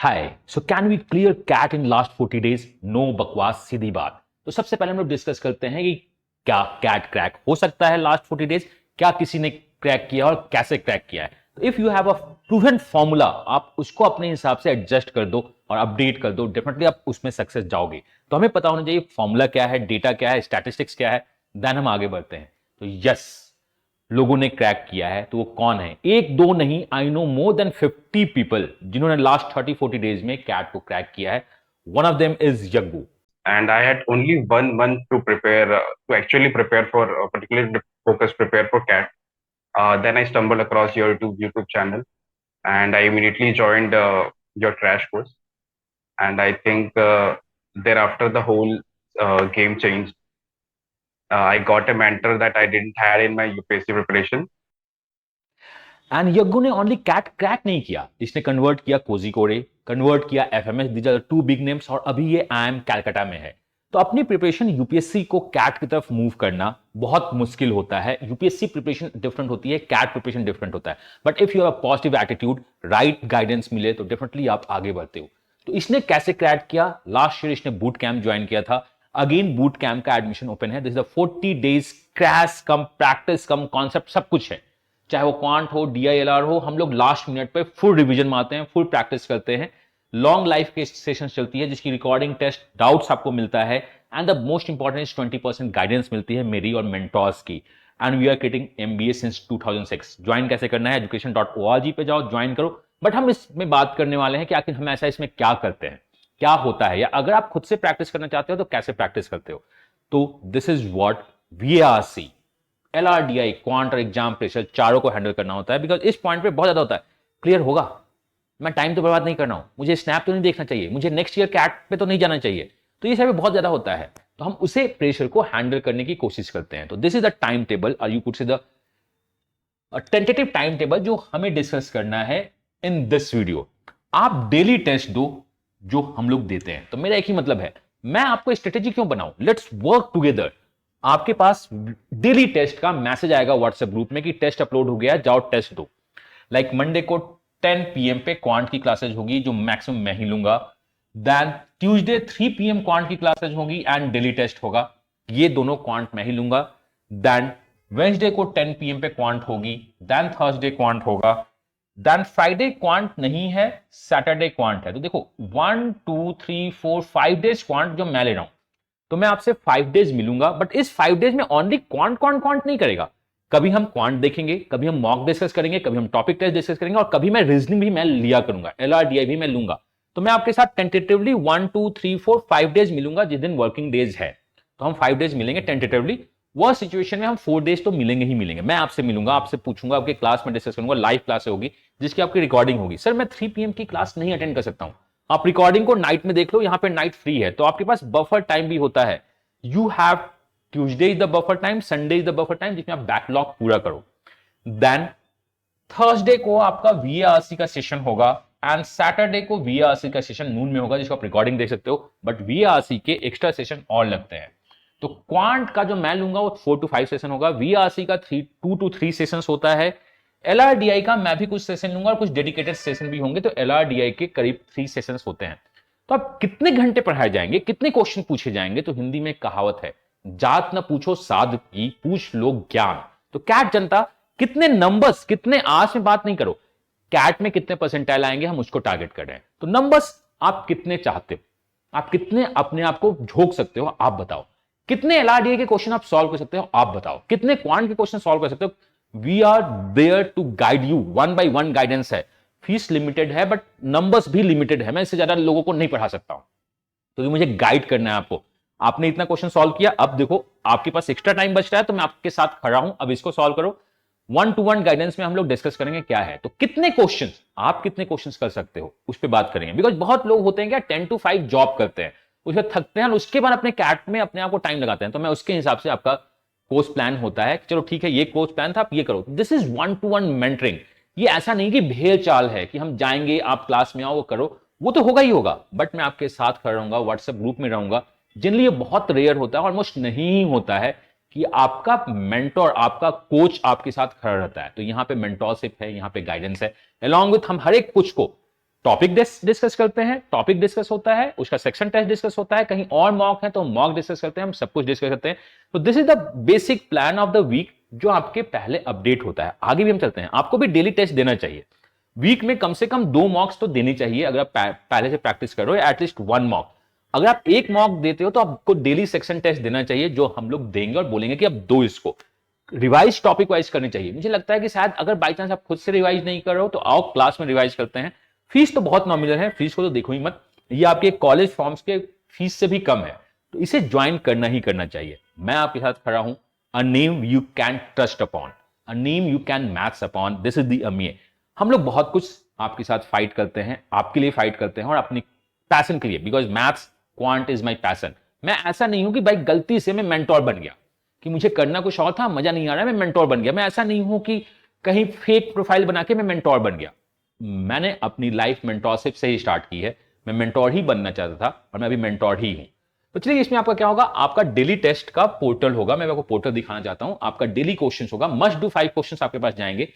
Hi so can we clear CAT in last 40 days? No बकवास, सीधी बात। तो सबसे पहले हम लोग डिस्कस करते हैं कि क्या कैट क्रैक हो सकता है लास्ट 40 डेज, क्या किसी ने क्रैक किया और कैसे क्रैक किया है। तो if you have a proven formula, आप उसको अपने हिसाब से एडजस्ट कर दो और अपडेट कर दो, डेफिनेटली आप उसमें सक्सेस जाओगे। तो हमें पता होना चाहिए फॉर्मूला क्या है, डेटा क्या है, स्टैटिस्टिक्स क्या है, देन हम आगे बढ़ते हैं। तो यस, लोगों ने क्रैक किया है। तो वो कौन है? एक दो नहीं, I know more than 50 people जिन्होंने लास्ट 30-40 डेज में कैट को क्रैक किया है। One of them is Yaggu. And I had only 1 month to prepare, to actually prepare for, particularly focus prepare for CAT. Then I stumbled across your YouTube channel, and I immediately joined your crash course. And I think thereafter the whole game changed. I got a mentor that I didn't have in my UPSC preparation. And Yaggu ने only CAT crack नहीं किया, इसने convert किया Kozhikode, convert किया FMS, these are two big names, और अभी ये IIM Calcutta में है। तो अपनी प्रिपरेशन यूपीएससी को कैट की तरफ मूव करना बहुत मुश्किल होता है। यूपीएससी प्रिपरेशन डिफरेंट होती है, कैट प्रिपरेशन डिफरेंट होता है। But if you have positive attitude, right guidance मिले तो डेफिनेटली आप आगे बढ़ते हो। तो इसने कैसे क्रैक किया? लास्ट ईयर इसने बूट कैंप ज्वाइन किया था। अगेन बूट कैंप का एडमिशन ओपन है। This is 40 days crash come practice come concept, सब कुछ है। चाहे वो क्वांट हो, डीआईएलआर हो, हम लोग लास्ट मिनट पे फुल रिवीजन मारते हैं, फुल प्रैक्टिस करते हैं। लॉन्ग लाइफ के सेशन चलती है जिसकी रिकॉर्डिंग, टेस्ट, डाउट्स आपको मिलता है। And the most important 20% guidance मिलती है मेरी और मेंटोर्स की। And we are creating MBA since 2006। Join कैसे करना है? education.org पे जाओ, ज्वाइन करो। बट हम इसमें बात करने वाले हैं कि आखिर हम ऐसा इसमें क्या करते हैं, क्या होता है, या अगर आप खुद से प्रैक्टिस करना चाहते हो तो कैसे प्रैक्टिस करते हो। तो this is what VRC, LRDI, quant और एग्जाम प्रेशर, चारों को हैंडल करना होता है। बिकॉज इस पॉइंट पे बहुत ज्यादा होता है, क्लियर होगा, मैं टाइम तो बर्बाद नहीं करना हूं, मुझे स्नैप तो नहीं देखना चाहिए, मुझे नेक्स्ट ईयर कैट पे तो नहीं जाना चाहिए। तो ये सब बहुत ज्यादा होता है। तो हम उसे प्रेशर को हैंडल करने की कोशिश करते हैं। तो this is the time table, और you could say the tentative time table जो हमें डिस्कस करना है इन दिस वीडियो। आप डेली टेस्ट दो जो हम लोग देते हैं। तो मेरा एक ही मतलब है, मैं आपको स्ट्रेटेजी क्यों बनाऊं, लेट्स वर्क टुगेदर। आपके पास डेली टेस्ट का मैसेज आएगा व्हाट्सएप ग्रुप में कि टेस्ट अपलोड हो गया, जाओ टेस्ट दो। लाइक मंडे को 10 पीएम पे क्वांट की क्लासेज होगी जो मैक्सिमम मैं ही लूंगा। देन ट्यूसडे 3 पीएम क्वांट की क्लासेज होगी एंड डेली टेस्ट होगा, ये दोनों क्वांट मैं ही लूंगा। देन वेंसडे को 10 पीएम पे क्वांट होगी, देन थर्सडे क्वांट होगा, देन फ्राइडे क्वांट नहीं है, सैटरडे क्वांट है। तो देखो 1 2 3 4 5 डेज क्वांट जो मैं ले रहा हूं। तो मैं आपसे 5 डेज मिलूंगा, बट इस 5 डेज में ओनली क्वांट क्वांट क्वांट नहीं करेगा। कभी हम क्वांट देखेंगे, कभी हम मॉक डिस्कस करेंगे, कभी हम टॉपिक टेस्ट डिस्कस करेंगे, और कभी मैं रीजनिंग भी मैं लिया करूंगा, एलआरडीआई भी मैं लूंगा। तो मैं आपके साथ टेंटेटिवली 1 2 3 4 5 डेज मिलूंगा जिस दिन वर्किंग डेज है। तो हम 5 डेज मिलेंगे टेंटेटिवली। वह सिचुएशन में हम 4 डेज तो मिलेंगे ही मिलेंगे। मैं आपसे मिलूंगा, आपसे पूछूंगा, आपके क्लास में डिस्कस करूंगा, लाइव क्लास होगी जिसकी आपकी रिकॉर्डिंग होगी। सर मैं 3 पीएम की क्लास नहीं अटेंड कर सकता हूं, आप रिकॉर्डिंग को नाइट में देख लो, यहां पे नाइट फ्री है। तो आपके पास बफर टाइम भी होता है। You have Tuesday is the buffer time, Sunday is the buffer time जिसमें आप बैकलॉग पूरा करो। देन थर्सडे को आपका वीआरसी का सेशन होगा एंड सैटरडे को वीआरसी का सेशन नून में होगा जिसको आप रिकॉर्डिंग देख सकते हो। बट वीआरसी के एक्स्ट्रा सेशन और लगते हैं। तो क्वांट का जो मैं लूंगा वो 4 to 5 सेशन होगा, वीआरसी का 2 to 3 सेशन होता है। एलआरडीआई का मैं भी कुछ सेशन लूंगा और कुछ डेडिकेटेड सेशन भी होंगे। तो एलआरडीआई के करीब 3 सेशन होते हैं। तो अब कितने घंटे पढ़ाए जाएंगे, कितने क्वेश्चन पूछे जाएंगे? तो हिंदी में कहावत है, जात न पूछो साध की, पूछ लो ज्ञान। तो कैट जनता, कितने नंबर्स, कितने आस में बात नहीं करो, कैट में कितने परसेंटाइल आएंगे हम उसको टारगेट कर रहे हैं। तो नंबर्स आप कितने चाहते हो, आप कितने अपने आप को झोंक सकते हो, आप बताओ। कितने एलआरडीए के क्वेश्चन आप सॉल्व कर सकते हो, आप बताओ। कितने क्वांट के क्वेश्चन सॉल्व कर सकते हो। We are there to guide you, 1 by 1 guidance है। फीस लिमिटेड है बट नंबर्स भी लिमिटेड है, मैं इससे ज्यादा लोगों को नहीं पढ़ा सकता हूं। तो मुझे गाइड करना है आपको। आपने इतना क्वेश्चन सॉल्व किया, अब देखो आपके पास एक्स्ट्रा टाइम बच रहा है तो मैं आपके साथ खड़ा हूं, अब इसको सॉल्व करो। 1 to 1 गाइडेंस में हम लोग डिस्कस करेंगे क्या है। तो कितने क्वेश्चन, आप कितने क्वेश्चन कर सकते हो उस पर बात करेंगे। बिकॉज बहुत लोग होते हैं क्या, 10 to 5 जॉब करते हैं, उसमें थकते हैं और उसके बाद अपने कैट में अपने आप को टाइम लगाते हैं। तो मैं उसके हिसाब से आपका कोर्स प्लान होता है कि चलो ठीक है ये कोर्स प्लान था, आप ये करो। This is 1 to 1 mentoring. ये ऐसा नहीं कि भेड़ चाल है कि हम जाएंगे आप क्लास में आओ वो करो, वो तो होगा ही होगा, बट मैं आपके साथ खड़ा रहूंगा, व्हाट्सएप ग्रुप में रहूंगा। जनरली ये बहुत रेयर होता है, ऑलमोस्ट नहीं होता है कि आपका मेंटोर, आपका कोच आपके साथ खड़ा रहता है। तो यहां पे मेंटोरशिप है, यहां पे गाइडेंस है। अलॉन्ग विथ हम हर एक कुछ को टॉपिक डिस्कस करते हैं, टॉपिक डिस्कस होता है, उसका सेक्शन टेस्ट डिस्कस होता है, कहीं और मॉक है तो मॉक डिस्कस करते हैं, हम सब कुछ डिस्कस करते हैं। तो this is the basic plan of the week जो आपके पहले अपडेट होता है। आगे भी हम चलते हैं, आपको भी डेली टेस्ट देना चाहिए। वीक में कम से कम 2 मॉक्स तो देनी चाहिए अगर आप पहले से प्रैक्टिस कर रहे हो, एटलीस्ट 1 मॉक। अगर आप 1 मॉक देते हो तो आपको डेली सेक्शन टेस्ट देना चाहिए, जो हम लोग देंगे और बोलेंगे कि अब 2 इसको रिवाइज टॉपिक वाइज करनी चाहिए। मुझे लगता है कि शायद अगर बाई चांस आप खुद से रिवाइज नहीं कर रहे हो तो आओ क्लास में रिवाइज करते हैं। फीस तो बहुत नॉमिनल है, फीस को तो देखो ही मत, ये आपके कॉलेज फॉर्म्स के फीस से भी कम है, तो इसे ज्वाइन करना ही करना चाहिए। मैं आपके साथ खड़ा हूं, a name you can trust upon, a name you can maths upon, this is the Amiya. हम लोग बहुत कुछ आपके साथ फाइट करते हैं, आपके लिए फाइट करते हैं और अपनी पैशन के लिए, because maths quant is my passion. मैं ऐसा नहीं हूं कि भाई गलती से मैं मेंटोर बन गया, कि मुझे करना कुछ और था, मजा नहीं आ रहा है, मैं मेंटोर बन गया। मैं ऐसा नहीं हूं कि कहीं फेक प्रोफाइल बना के मैं मेंटोर बन गया। मैंने अपनी लाइफ मेंटोरशिप से ही स्टार्ट की है, मैं मेंटोर ही बनना चाहता था और मैं अभी मेंटोर ही हूं। तो चलिए, इसमें आपका क्या होगा, आपका डेली टेस्ट का पोर्टल होगा। मैं आपको पोर्टल दिखाना चाहता हूं। आपका डेली क्वेश्चन होगा, मस्ट डू 5 क्वेश्चन आपके पास जाएंगे,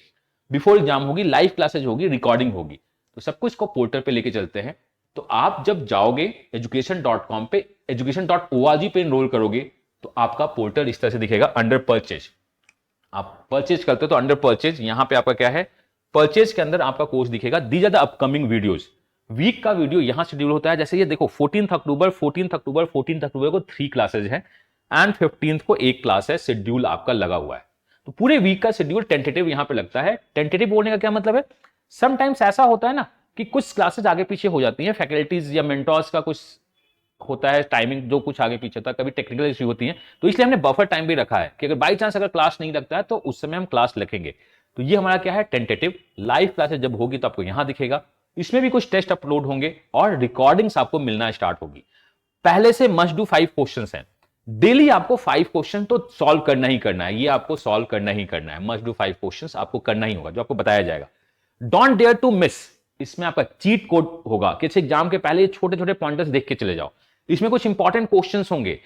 बिफोर एग्जाम होगी, लाइव क्लासेज होगी, रिकॉर्डिंग होगी, तो सब कुछ को पोर्टल पे लेके चलते हैं। तो आप जब जाओगे education.com पे, education.org पे एनरोल करोगे, तो आपका पोर्टल इस तरह से दिखेगा, अंडर परचेज। आप परचेज करते हो तो अंडर परचेज, यहां पे आपका क्या है, परचेज के अंदर आपका कोर्स दिखेगा, these are the upcoming videos. Week का वीडियो यहां शेड्यूल होता है, जैसे ये देखो 14 अक्टूबर को 3 क्लासेज है एंड 15 को 1 क्लास है, शेड्यूल आपका लगा हुआ है। तो पूरे वीक का शेड्यूल टेंटेटिव यहां पे लगता है। टेंटेटिव बोलने का क्या मतलब है, समटाइम्स ऐसा होता है ना कि कुछ क्लासेज आगे पीछे हो जाती हैं, फैकल्टीज या मेंटोर्स का कुछ होता है टाइमिंग जो कुछ आगे पीछे होता है, कभी टेक्निकल इश्यू होती है, तो इसलिए हमने बफर टाइम भी रखा है कि अगर बाई चांस अगर क्लास नहीं लगता है तो उस समय हम क्लास लिखेंगे। तो ये हमारा क्या है, टेंटेटिव। लाइव क्लासेस जब होगी तो आपको यहां दिखेगा, इसमें भी कुछ टेस्ट अपलोड होंगे और रिकॉर्डिंग्स आपको मिलना स्टार्ट होगी। पहले से मस्ट डू 5 क्वेश्चंस हैं, डेली आपको 5 क्वेश्चन तो सॉल्व करना ही करना है, ये आपको सॉल्व करना ही करना है। मस्ट डू 5 क्वेश्चंस आपको करना ही होगा, जो आपको बताया जाएगा। डोंट डेयर टू मिस, इसमें आपका चीट कोड होगा कि एग्जाम के पहले छोटे छोटे पॉइंटर्स देख के चले जाओ। इसमें कुछ इंपॉर्टेंट क्वेश्चंस होंगे,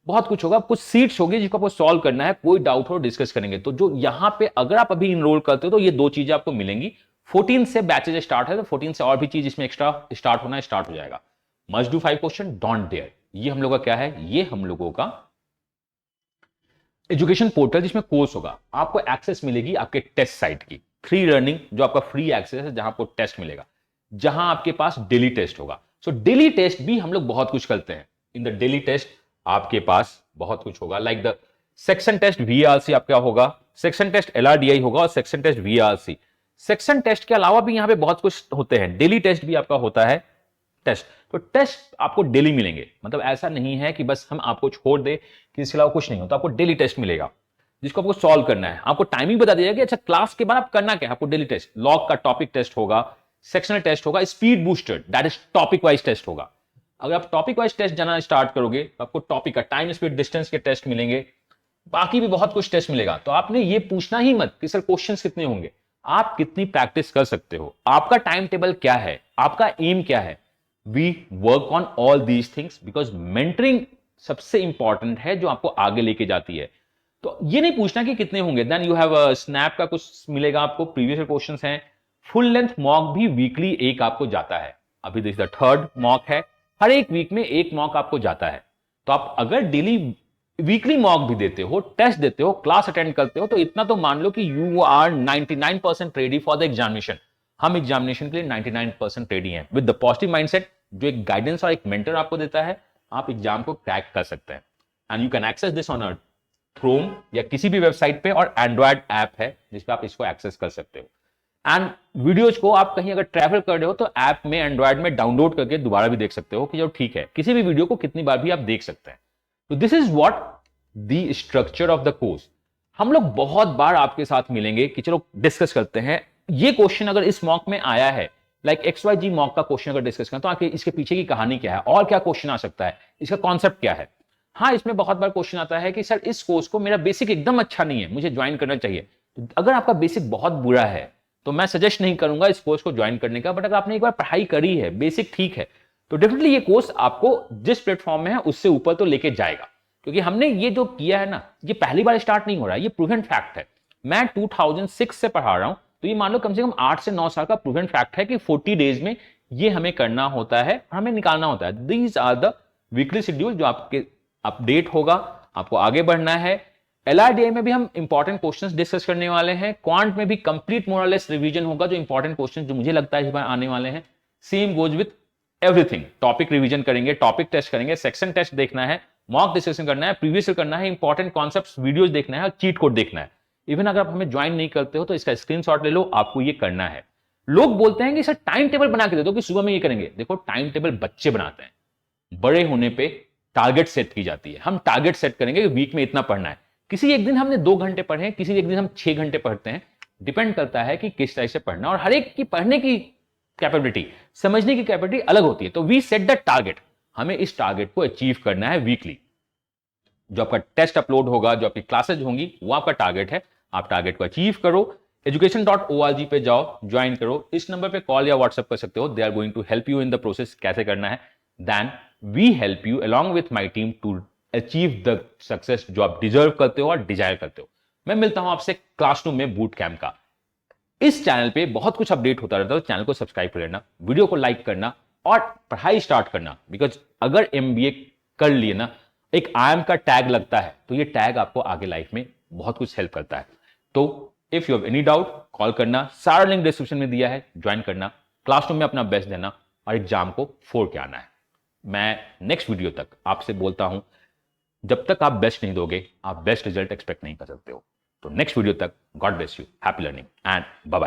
बहुत कुछ होगा, कुछ सीट्स होगी जिसको आपको सॉल्व करना है, कोई डाउट हो डिस्कस करेंगे। तो जो यहां पे अगर आप अभी इनरोल करते हो तो ये 2 चीजें आपको मिलेंगी। 14 से बैचेज स्टार्ट है, तो 14 से और भी चीज इसमें एक्स्ट्रा स्टार्ट होना स्टार्ट हो जाएगा। Must do 5 question, don't dare, ये हम लोग का क्या है, ये हम लोगों का एजुकेशन पोर्टल, जिसमें कोर्स होगा। आपको एक्सेस मिलेगी आपके टेस्ट साइट की, फ्री लर्निंग, जो आपका फ्री एक्सेस है, जहां आपको टेस्ट मिलेगा, जहां आपके पास डेली टेस्ट होगा। सो डेली टेस्ट भी हम लोग बहुत कुछ करते हैं। इन द डेली टेस्ट आपके पास बहुत कुछ होगा, like the section test VRC आपका होगा, सेक्शन टेस्ट एलआरडीआई होगा और section test VRC. Section test के अलावा भी यहां पे बहुत कुछ होते हैं, डेली टेस्ट भी आपका होता है टेस्ट। तो टेस्ट आपको डेली मिलेंगे, मतलब ऐसा नहीं है कि बस हम आपको छोड़ दे कि इसके अलावा कुछ नहीं होता, आपको डेली टेस्ट मिलेगा जिसको आपको सॉल्व करना है। आपको टाइमिंग बता दिया कि अच्छा क्लास के बाद आप करना क्या है, आपको डेली टेस्ट, लॉग का टॉपिक टेस्ट होगा, सेक्शनल टेस्ट होगा, speed booster, that is topic wise test होगा। अगर आप टॉपिक वाइज टेस्ट जाना स्टार्ट करोगे तो आपको टॉपिक का टाइम स्पीड डिस्टेंस के टेस्ट मिलेंगे, बाकी भी बहुत कुछ टेस्ट मिलेगा। तो आपने ये पूछना ही मत कि सर क्वेश्चंस कितने होंगे, आप कितनी प्रैक्टिस कर सकते हो, आपका टाइम टेबल क्या है, आपका एम क्या है। We work on all these things because mentoring सबसे इंपॉर्टेंट है जो आपको आगे लेके जाती है। तो ये नहीं पूछना कि कितने होंगे, देन यू हैव स्नैप का कुछ मिलेगा आपको, प्रीवियस क्वेश्चंस हैं, फुल लेंथ मॉक भी वीकली एक आपको जाता है। अभी दिस द 3rd मॉक है, हर एक वीक में 1 मॉक आपको जाता है। तो आप अगर डेली वीकली मॉक भी देते हो, टेस्ट देते हो, क्लास अटेंड करते हो, तो इतना तो मान लो कि you are 99% ready for the examination. हम एग्जामिनेशन के लिए 99% रेडी हैं। विद द पॉजिटिव माइंडसेट, जो एक गाइडेंस और एक मेंटर आपको देता है, आप एग्जाम को क्रैक कर सकते हैं। And you can access this on Chrome या किसी भी वेबसाइट पे, और एंड्रॉयड ऐप है जिसपे आप इसको एक्सेस कर सकते हो। एंड वीडियोज को आप कहीं अगर ट्रैवल कर रहे हो तो ऐप में, एंड्रॉयड में डाउनलोड करके दोबारा भी देख सकते हो कि जो ठीक है, किसी भी वीडियो को कितनी बार भी आप देख सकते हैं। तो this is what the structure of the course. हम लोग बहुत बार आपके साथ मिलेंगे कि चलो डिस्कस करते हैं, ये क्वेश्चन अगर इस मॉक में आया है, लाइक XYG मॉक का क्वेश्चन अगर डिस्कस करें तो आपके इसके पीछे की कहानी क्या है, और क्या क्वेश्चन आ सकता है, इसका कॉन्सेप्ट क्या है। हाँ, इसमें बहुत बार क्वेश्चन आता है कि सर इस कोर्स को मेरा बेसिक एकदम अच्छा नहीं है, मुझे ज्वाइन करना चाहिए। तो अगर आपका बेसिक बहुत बुरा है तो मैं सजेस्ट नहीं करूंगा इस कोर्स को ज्वाइन करने का, बट अगर आपने एक बार पढ़ाई करी है, बेसिक ठीक है, तो डेफिनेटली ये कोर्स आपको जिस प्लेटफॉर्म में है उससे ऊपर तो लेके जाएगा। क्योंकि हमने ये जो किया है ना, ये पहली बार स्टार्ट नहीं हो रहा है, ये प्रूवन फैक्ट है। मैं 2006 से पढ़ा रहा हूं, तो ये मान लो कम से कम 8 से 9 साल का प्रूवन फैक्ट है कि 40 डेज में ये हमें करना होता है, हमें निकालना होता है। These are the weekly schedule जो आपके अपडेट होगा, आपको आगे बढ़ना है। LRDI में भी हम इंपॉर्टेंट क्वेश्चंस डिस्कस करने वाले हैं। क्वांट में भी कंप्लीट मोरलेस रिवीजन होगा, जो इंपॉर्टेंट क्वेश्चंस जो मुझे लगता है इस बार आने वाले हैं। Same goes with everything, topic revision करेंगे, टॉपिक टेस्ट करेंगे, सेक्शन टेस्ट देखना है, मॉक डिस्कशन करना है, प्रीवियस करना है, इंपॉर्टेंट कॉन्सेप्ट्स वीडियोस देखना है और चीट कोड देखना है। इवन अगर आप हमें ज्वाइन नहीं करते हो तो इसका स्क्रीनशॉट ले लो, आपको ये करना है। लोग बोलते हैं कि सर टाइम टेबल बना के दे दो कि सुबह में ये करेंगे। देखो, टाइम टेबल बच्चे बनाते हैं, बड़े होने पे टारगेट सेट की जाती है। हम टारगेट सेट करेंगे कि वीक में इतना पढ़ना है। किसी एक दिन हमने 2 घंटे पढ़े, किसी एक दिन हम 6 घंटे पढ़ते हैं, डिपेंड करता है कि किस तरह से पढ़ना। और हर एक की पढ़ने की कैपेबिलिटी, समझने की कैपेबिलिटी अलग होती है। तो वी सेट द टारगेट, हमें इस टारगेट को अचीव करना है वीकली। जो आपका टेस्ट अपलोड होगा, जो आपकी क्लासेज होंगी, वो आपका टारगेट है। आप टारगेट को अचीव करो। education.org पे जाओ, ज्वाइन करो। इस नंबर पे कॉल या व्हाट्सएप कर सकते हो। They are going to help you in the process, कैसे करना है। Then we help you along with my team to achieve the success जो आप डिजर्व करते हो और डिजायर करते हो। मैं मिलता हूं आपसे क्लासरूम में बूट कैंप का। इस चैनल पे बहुत कुछ अपडेट होता रहता है, तो चैनल को सब्सक्राइब कर लेना, वीडियो को लाइक करना और पढ़ाई स्टार्ट करना। बिकॉज अगर MBA कर लिए ना, एक IIM का टैग लगता है, तो ये टैग आपको आगे लाइफ में बहुत कुछ हेल्प करता है। तो if you have any doubt, call करना, सारा लिंक डिस्क्रिप्शन में दिया है, ज्वाइन करना, क्लासरूम में अपना बेस्ट देना और एग्जाम को फोड़ के आना है। मैं नेक्स्ट वीडियो तक आपसे बोलता हूं, जब तक आप बेस्ट नहीं दोगे, आप बेस्ट रिजल्ट एक्सपेक्ट नहीं कर सकते हो। तो नेक्स्ट वीडियो तक, God bless you, happy learning and bye bye.